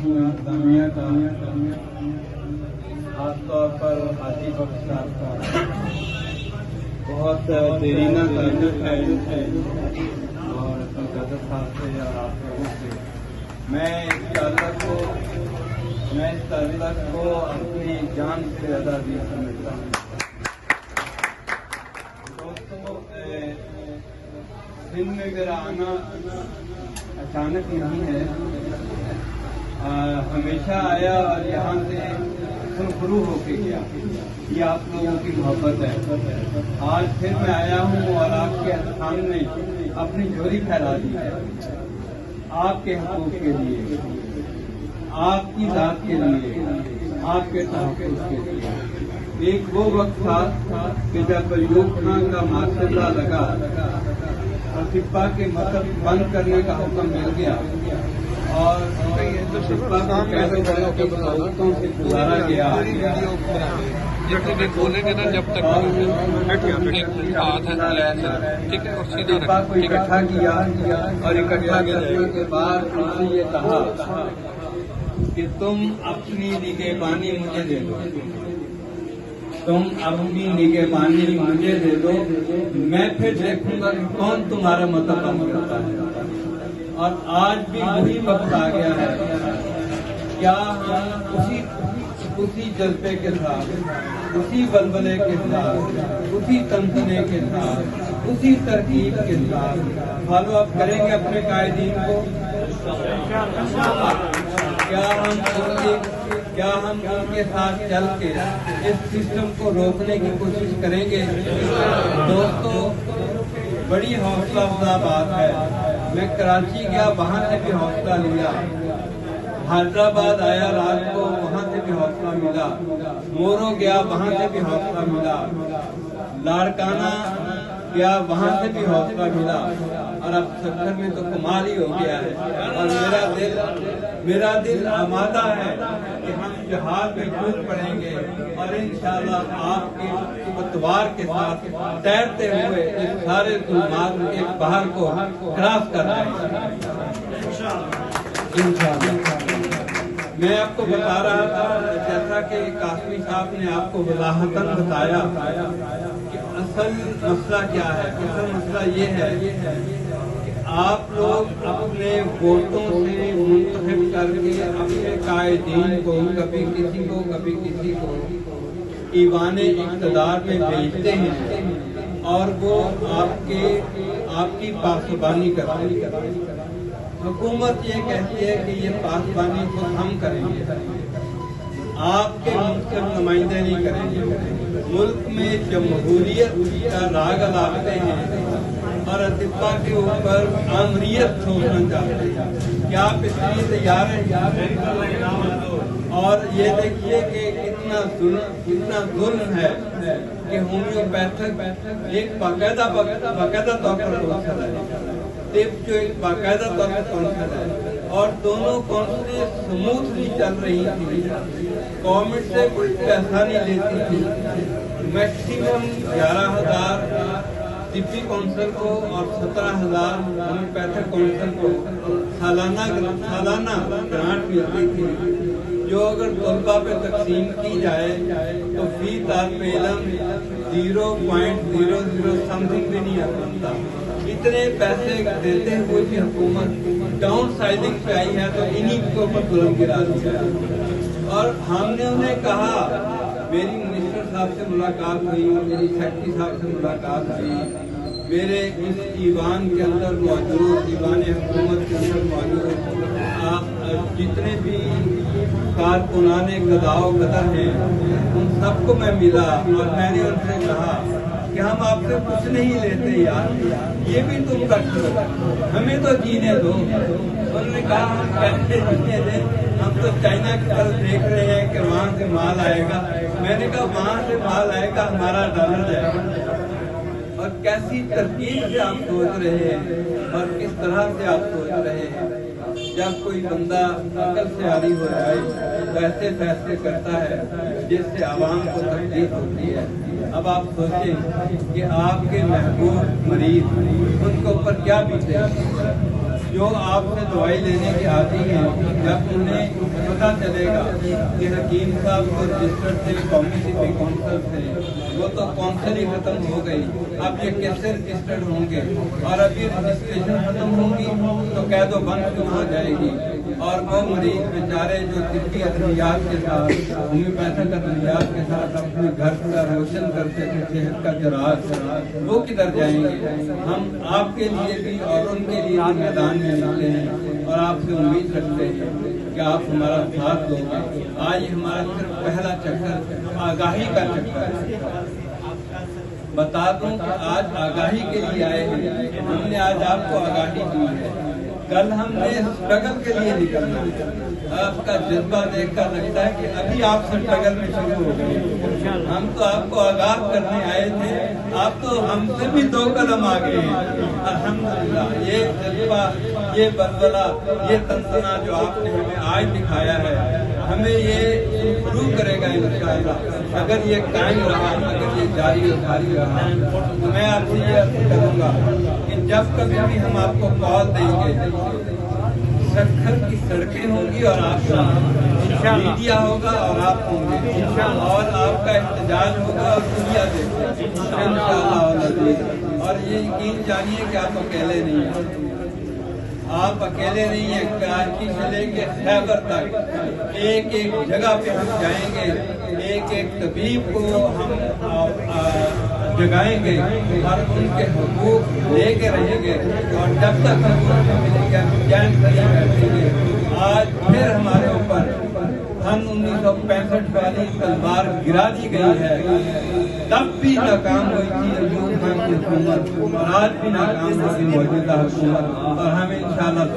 हूँ इंतजामिया का, खासतौर पर आतिफ अफसार का बहुत देरीना ताल्लुक है और मुक़द्दस साहब से और आप लोगों से। मैं इस ताल्लुक को अपनी जान से ज़्यादा भी समझता हूँ। दोस्तों, दिन में मेरा आना अचानक नहीं है, हमेशा आया और यहाँ से शुरू होके गया। ये आप लोगों की मोहब्बत है। आज फिर मैं आया हूँ और आपके सामने अपनी झोली फैला दी है, आपके हकूक़ के लिए, आपकी ज़ात के लिए, आपके तहफ़्फ़ुज़ के लिए। एक वो वक्त था कि जब अय्यूब खान का माशल्लाह लगा और सिप्पा के मतलब बंद करने का हुक्म मिल गया और सिप्पा को कैसे औरतों से गुजारा गया। बोलेंगे ना जब तक सिप्पा को इकट्ठा किया और इकट्ठा करने के बाद उनसे ये कहा कि तुम अपनी निगहबानी मुझे दे दो, तुम अपनी निगहबानी मुझे दे दो, मैं फिर देखूंगा कि कौन तुम्हारा मतलब करता है। और आज भी वही वक्त आ गया है। क्या हम उसी जज्बे के साथ, उसी बलबले के साथ, उसी तंतने के साथ, उसी तरकीब के साथ फॉलो अप करेंगे अपने कायदीन को? क्या हम उनके साथ चल के इस सिस्टम को रोकने की कोशिश करेंगे? दोस्तों, बड़ी हौसला अफजा बात है। मैं कराची गया, वहाँ से भी हौसला लिया। हैदराबाद आया रात को, वहाँ से भी हौसला मिला। मोरो गया, वहाँ से भी हौसला मिला। लाड़काना गया, वहाँ से भी हौसला मिला। और अब सफर में तो कमाल ही हो गया है। और मेरा दिल आमादा है कि हम जहाज में कूद पड़ेंगे और इंशाअल्लाह आपके पतवार के साथ तैरते हुए इस सारे जुल्मात के बाहर को क्रॉस कर रहे हैं इंशाअल्लाह। मैं आपको बता रहा था, जैसा कि कासमी साहब ने आपको वज़ाहतन बताया कि असल मसला क्या है। असल मसला ये है कि आप लोग अपने वोटों से मुंतखब करके अपने कायदीन को कभी किसी को कभी किसी को ईवाने इक़्तिदार में भेजते हैं और वो आपकी पासबानी करते हैं। हुकूमत ये कहती है कि ये पासबानी को हम करेंगे, आपके मुंतखब नुमाइंदे नहीं करेंगे। मुल्क में जमहूरियत का राग लाते हैं और अतिफा के ऊपर आमरीयत थोपना चाहते हैं। क्या आप इसके लिए तैयार हैं? और ये देखिए कि कितना जुल्म है कि होम्योपैथिक एक बाकायदा तौर पर कौंसल है, तिब जो एक बाकायदा तौर पर कौंसल है, और दोनों कौंसलें स्मूथली चल रही थी। गवर्नमेंट से कोई पैसा नहीं लेती थी। मैक्सिमम 11,000 तिब्बी कौंसिल को और 17,000 होम्योपैथिक कौंसिल को सालाना ग्रांट मिलती थी, जो अगर तलबा पे तकसीम की जाए तो फी तालिब इल्म 0.00 समथिंग भी नहीं बनता। इतने पैसे देते हुए भी हुकूमत डाउन साइजिंग पे आई है, तो इन्हीं के ऊपर जुल्म गिरा दिया। और हमने उन्हें कहा, मेरी मिनिस्टर साहब से मुलाकात हुई, मेरी सेक्रेटरी साहब से मुलाकात हुई, मेरे इस ईवान के अंदर मौजूद, ईवान हुकूमत के अंदर मौजूद जितने भी कारकुनान क़ज़ा क़दर हैं, उन सबको मैं मिला और मैंने उनसे कहा कि हम आपसे कुछ नहीं लेते यार, ये भी तुम रख लो, हमें तो जीने दो। उन्होंने कहा हम कैसे जीने दें, हम तो चाइना की तरफ देख रहे हैं कि वहाँ से माल आएगा। मैंने कहा वहाँ से माल आएगा, हमारा डॉलर जाएगा। और कैसी तरकीब से आप सोच रहे हैं और किस तरह से आप सोच रहे हैं। जब कोई बंदा अकल से आरी हो जाए तो ऐसे फैसले करता है जिससे आवाम को तकलीफ होती है। अब आप सोचें कि आपके महबूब मरीज, उनके ऊपर क्या बीते, जो आपसे दवाई लेने के आती हैं, जब उन्हें पता चलेगा कि हकीम साहब को रजिस्टर्ड थे, कम्युनिटी काउंसिल थे, वो तो काउंसिल ही खत्म हो गई, अब ये कैसे रजिस्टर्ड होंगे? और अभी रजिस्ट्रेशन खत्म होगी तो कैदो बंद शुरू हो जाएगी। और वो मरीज बेचारे जो तिब्बी अद्वियात के साथ, होम्योपैथिक अद्वियात के साथ अपने घर का रोशन करते थे, सेहत का जराज, वो किधर जाएंगे? हम आपके लिए भी और उनके लिए भी मैदान में निकले हैं और आपसे उम्मीद रखते हैं कि आप हमारा साथ दोगे। आज हमारा सिर्फ पहला चक्कर आगाही का चक्कर है। बता दूं कि आज आगाही के लिए आए हैं, हमने आज आपको आगाही दी है। कल हमने स्ट्रगल के लिए निकलना है। आपका जज्बा देखकर लगता है कि अभी आप स्ट्रगल में शुरू हो गए। हम तो आपको आगाह करने आए थे, आप तो हमसे भी 2 कदम आगे हैं। अल्हम्दुलिल्लाह, ये जज्बा, ये बलबला, ये तंतना जो आपने हमें आज दिखाया है, हमें ये शुरू करेगा इंशाअल्लाह। अगर ये कायम रहा, अगर ये जारी रहा, तो मैं आपसे ये अर्ज करूँगा कि जब कभी भी हम आपको कॉल देंगे, सखर की सड़कें होंगी और आप मीडिया होगा और आप होंगे, और आपका एहतजाज होगा और दुनिया देखेगी इंशाअल्लाह। और ये यकीन जानिए कि आप अकेले नहीं हैं, आप अकेले नहीं हैं। कराची से लेके खैबर तक एक एक जगह पे हम जाएंगे, एक एक तबीब को हम जगाएंगे और उनके हुकूक लेके रहेंगे, और जब तक हम मिलेंगे हम चैन से बैठेंगे। आज फिर हमारे ऊपर सन 1965 वाली तलवार गिरा दी गई है, तब भी नाकाम हुई थी अयूब खान की हुकूमत, और आज भी नाकाम होगी मौजूदा हुकूमत, और हमें इंशाअल्लाह